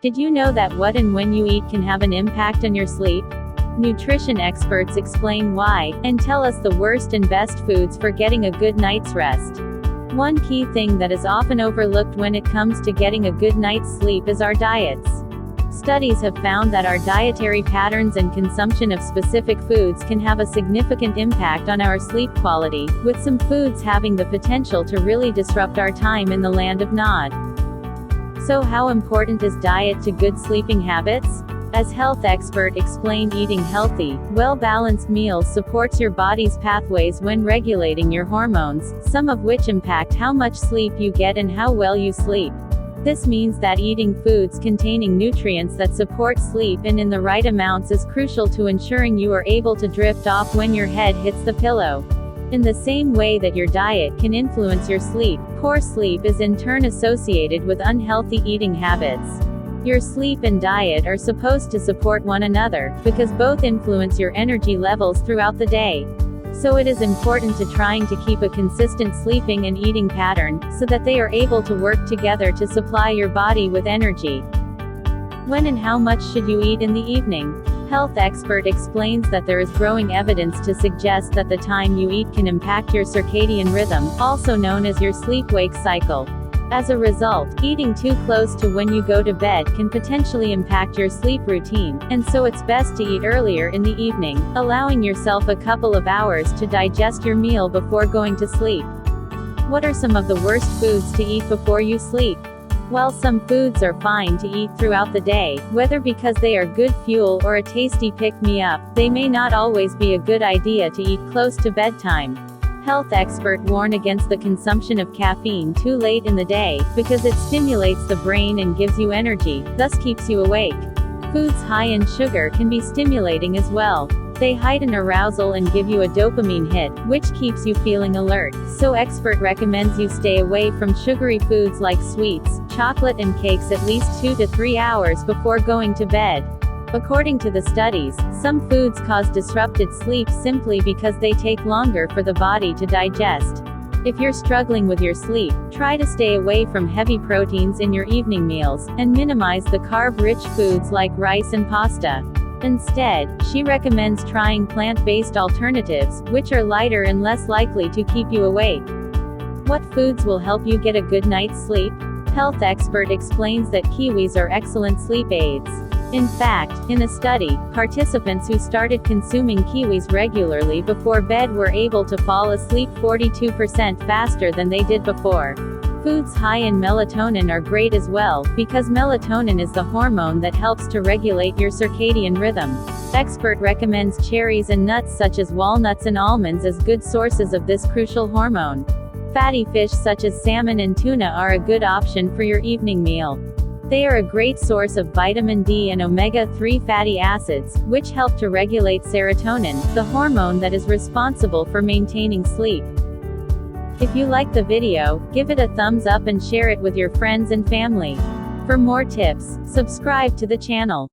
Did you know that what and when you eat can have an impact on your sleep? Nutrition experts explain why, and tell us the worst and best foods for getting a good night's rest. One key thing that is often overlooked when it comes to getting a good night's sleep is our diets. Studies have found that our dietary patterns and consumption of specific foods can have a significant impact on our sleep quality, with some foods having the potential to really disrupt our time in the land of Nod. So how important is diet to good sleeping habits? As health expert explained, eating healthy, well-balanced meals supports your body's pathways when regulating your hormones, some of which impact how much sleep you get and how well you sleep. This means that eating foods containing nutrients that support sleep and in the right amounts is crucial to ensuring you are able to drift off when your head hits the pillow. In the same way that your diet can influence your sleep, poor sleep is in turn associated with unhealthy eating habits. Your sleep and diet are supposed to support one another, because both influence your energy levels throughout the day. So it is important to trying to keep a consistent sleeping and eating pattern, so that they are able to work together to supply your body with energy. When and how much should you eat in the evening? Health expert explains that there is growing evidence to suggest that the time you eat can impact your circadian rhythm, also known as your sleep-wake cycle. As a result, eating too close to when you go to bed can potentially impact your sleep routine, and so it's best to eat earlier in the evening, allowing yourself a couple of hours to digest your meal before going to sleep. What are some of the worst foods to eat before you sleep? While some foods are fine to eat throughout the day, whether because they are good fuel or a tasty pick-me-up, they may not always be a good idea to eat close to bedtime. Health experts warn against the consumption of caffeine too late in the day, because it stimulates the brain and gives you energy, thus keeps you awake. Foods high in sugar can be stimulating as well. They heighten arousal and give you a dopamine hit, which keeps you feeling alert, so expert recommends you stay away from sugary foods like sweets, chocolate and cakes at least 2 to 3 hours before going to bed. According to the studies, some foods cause disrupted sleep simply because they take longer for the body to digest. If you're struggling with your sleep, try to stay away from heavy proteins in your evening meals, and minimize the carb-rich foods like rice and pasta. Instead, she recommends trying plant-based alternatives, which are lighter and less likely to keep you awake. What foods will help you get a good night's sleep? Health expert explains that kiwis are excellent sleep aids. In fact, in a study, participants who started consuming kiwis regularly before bed were able to fall asleep 42% faster than they did before. Foods high in melatonin are great as well, because melatonin is the hormone that helps to regulate your circadian rhythm. Expert recommends cherries and nuts such as walnuts and almonds as good sources of this crucial hormone. Fatty fish such as salmon and tuna are a good option for your evening meal. They are a great source of vitamin D and omega-3 fatty acids, which help to regulate serotonin, the hormone that is responsible for maintaining sleep. If you like the video, give it a thumbs up and share it with your friends and family. For more tips, subscribe to the channel.